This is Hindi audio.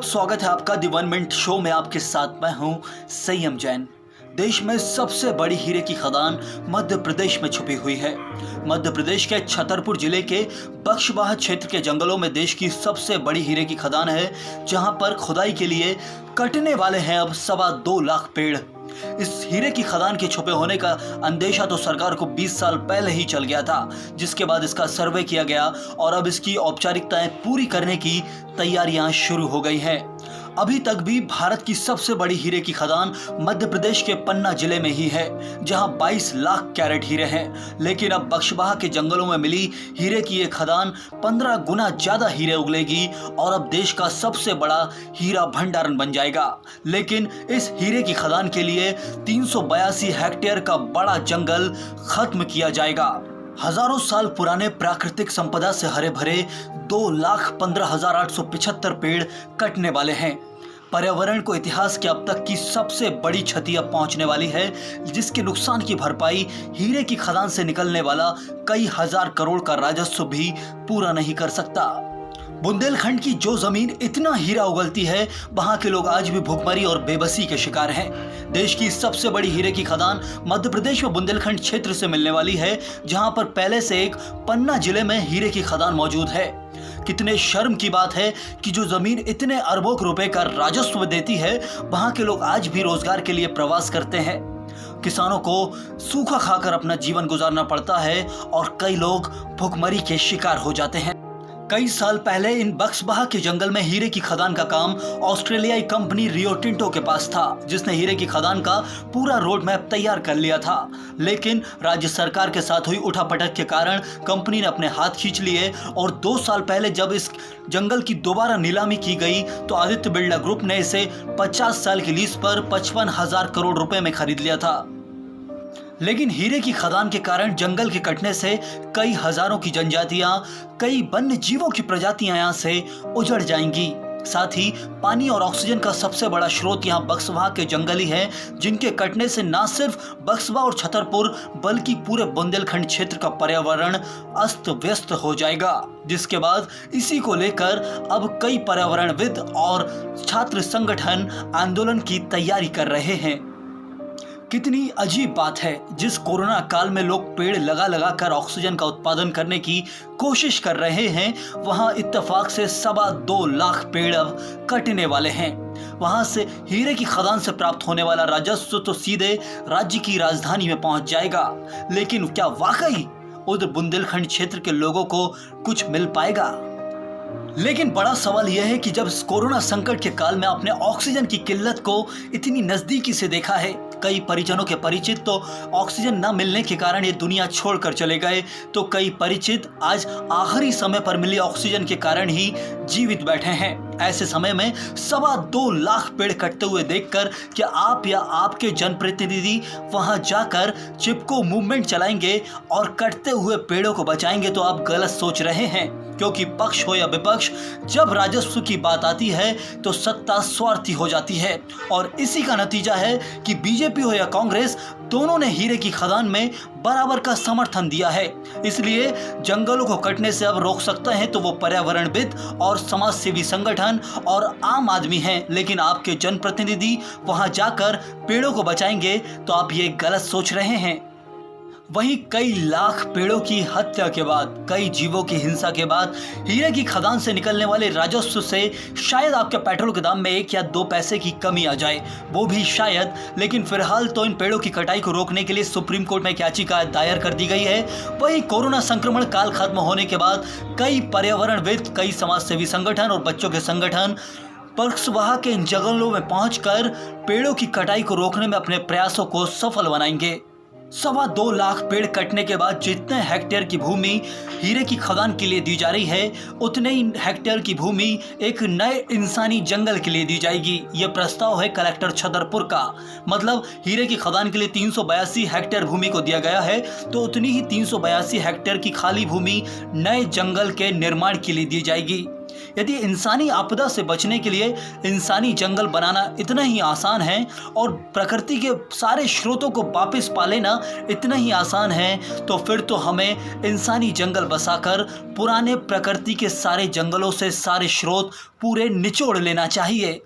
बहुत स्वागत है आपका दी 1 मिनट शो में। आपके साथ मैं हूं संयम जैन। देश में सबसे बड़ी हीरे की खदान मध्य प्रदेश में छुपी हुई है। मध्य प्रदेश के छतरपुर जिले के बख्शवाहा क्षेत्र के जंगलों में देश की सबसे बड़ी हीरे की खदान है, जहां पर खुदाई के लिए कटने वाले हैं अब 2.25 लाख पेड़। इस हीरे की खदान के छुपे होने का अंदेशा तो सरकार को 20 साल पहले ही चल गया था, जिसके बाद इसका सर्वे किया गया और अब इसकी औपचारिकताएं पूरी करने की तैयारियां शुरू हो गई हैं। अभी तक भी भारत की सबसे बड़ी हीरे की खदान मध्य प्रदेश के पन्ना जिले में ही है, जहां 22 लाख कैरेट हीरे हैं। लेकिन अब बख्शवाहा के जंगलों में मिली हीरे की ये खदान 15 गुना ज्यादा हीरे उगलेगी और अब देश का सबसे बड़ा हीरा भंडारण बन जाएगा। लेकिन इस हीरे की खदान के लिए 382 हेक्टेयर का बड़ा जंगल खत्म किया जाएगा। हजारों साल पुराने प्राकृतिक संपदा से हरे भरे 2,15,875 पेड़ कटने वाले हैं। पर्यावरण को इतिहास के अब तक की सबसे बड़ी क्षति अब पहुंचने वाली है, जिसके नुकसान की भरपाई हीरे की खदान से निकलने वाला कई हजार करोड़ का राजस्व भी पूरा नहीं कर सकता। बुंदेलखंड की जो जमीन इतना हीरा उगलती है, वहां के लोग आज भी भुखमरी और बेबसी के शिकार हैं। देश की सबसे बड़ी हीरे की खदान मध्य प्रदेश में बुंदेलखंड क्षेत्र से मिलने वाली है, जहां पर पहले से एक पन्ना जिले में हीरे की खदान मौजूद है। कितने शर्म की बात है कि जो जमीन इतने अरबों रुपए का राजस्व देती है, वहां के लोग आज भी रोजगार के लिए प्रवास करते हैं। किसानों को सूखा खाकर अपना जीवन गुजारना पड़ता है और कई लोग भुखमरी के शिकार हो जाते हैं। कई साल पहले इन बख्शवाहा के जंगल में हीरे की खदान का काम ऑस्ट्रेलियाई कंपनी रियो टिंटो के पास था, जिसने हीरे की खदान का पूरा रोड मैप तैयार कर लिया था। लेकिन राज्य सरकार के साथ हुई उठापटक के कारण कंपनी ने अपने हाथ खींच लिए और 2 साल पहले जब इस जंगल की दोबारा नीलामी की गई तो आदित्य बिरला ग्रुप ने इसे 50 साल की लीज पर 55,000 करोड़ रुपए में खरीद लिया था। लेकिन हीरे की खदान के कारण जंगल के कटने से कई हजारों की जनजातियां, कई वन्य जीवों की प्रजातियां यहां से उजड़ जाएंगी। साथ ही पानी और ऑक्सीजन का सबसे बड़ा स्रोत यहां बख्शवाहा के जंगल ही है, जिनके कटने से न सिर्फ बख्शवाहा और छतरपुर बल्कि पूरे बुंदेलखंड क्षेत्र का पर्यावरण अस्त व्यस्त हो जाएगा। जिसके बाद इसी को लेकर अब कई पर्यावरणविद और छात्र संगठन आंदोलन की तैयारी कर रहे हैं। कितनी अजीब बात है, जिस कोरोना काल में लोग पेड़ लगा लगा कर ऑक्सीजन का उत्पादन करने की कोशिश कर रहे हैं, वहां इत्तेफाक से 2.25 लाख पेड़ अब कटने वाले हैं। वहां से हीरे की खदान से प्राप्त होने वाला राजस्व तो सीधे राज्य की राजधानी में पहुंच जाएगा। लेकिन क्या वाकई उधर बुंदेलखंड क्षेत्र के लोगों को कुछ मिल पाएगा? लेकिन बड़ा सवाल यह है कि जब कोरोना संकट के काल में आपने ऑक्सीजन की किल्लत को इतनी नजदीकी से देखा है, कई परिजनों के परिचित तो ऑक्सीजन न मिलने के कारण ये दुनिया छोड़कर चले गए, तो कई परिचित आज आखिरी समय पर मिली ऑक्सीजन के कारण ही जीवित बैठे हैं। ऐसे समय में 2.25 लाख पेड़ कटते हुए देखकर क्या आप या आपके जनप्रतिनिधि वहां जाकर चिपको मूवमेंट चलाएंगे और कटते हुए पेड़ों को बचाएंगे? तो आप गलत सोच रहे हैं, क्योंकि पक्ष हो या विपक्ष, जब राजस्व की बात आती है तो सत्ता स्वार्थी हो जाती है। और इसी का नतीजा है कि बीजेपी हो या कांग्रेस, दोनों ने हीरे की खदान में बराबर का समर्थन दिया है। इसलिए जंगलों को कटने से अब रोक सकते हैं तो वो पर्यावरणविद और समाज सेवी संगठन और आम आदमी हैं। लेकिन आपके जनप्रतिनिधि वहां जाकर पेड़ों को बचाएंगे तो आप ये गलत सोच रहे हैं। वहीं कई लाख पेड़ों की हत्या के बाद, कई जीवों की हिंसा के बाद हीरे की खदान से निकलने वाले राजस्व से शायद आपके पेट्रोल के दाम में 1 या 2 पैसे की कमी आ जाए, वो भी शायद। लेकिन फिलहाल तो इन पेड़ों की कटाई को रोकने के लिए सुप्रीम कोर्ट में एक याचिका दायर कर दी गई है। वहीं कोरोना संक्रमण काल खत्म होने के बाद कई पर्यावरणविद, कई समाज सेवी संगठन और बच्चों के संगठन बख्शवाहा के इन जंगलों में पहुंचकर पेड़ों की कटाई को रोकने में अपने प्रयासों को सफल बनाएंगे। 2.25 लाख पेड़ कटने के बाद जितने हेक्टेयर की भूमि हीरे की खदान के लिए दी जा रही है, उतने ही हेक्टेयर की भूमि एक नए इंसानी जंगल के लिए दी जाएगी। यह प्रस्ताव है कलेक्टर छतरपुर का। मतलब हीरे की खदान के लिए 382 हेक्टेयर भूमि को दिया गया है, तो उतनी ही 382 हेक्टेयर की खाली भूमि नए जंगल के निर्माण के लिए दी जाएगी। यदि इंसानी आपदा से बचने के लिए इंसानी जंगल बनाना इतना ही आसान है और प्रकृति के सारे स्रोतों को वापस पा लेना इतना ही आसान है, तो फिर तो हमें इंसानी जंगल बसाकर पुराने प्रकृति के सारे जंगलों से सारे स्रोत पूरे निचोड़ लेना चाहिए।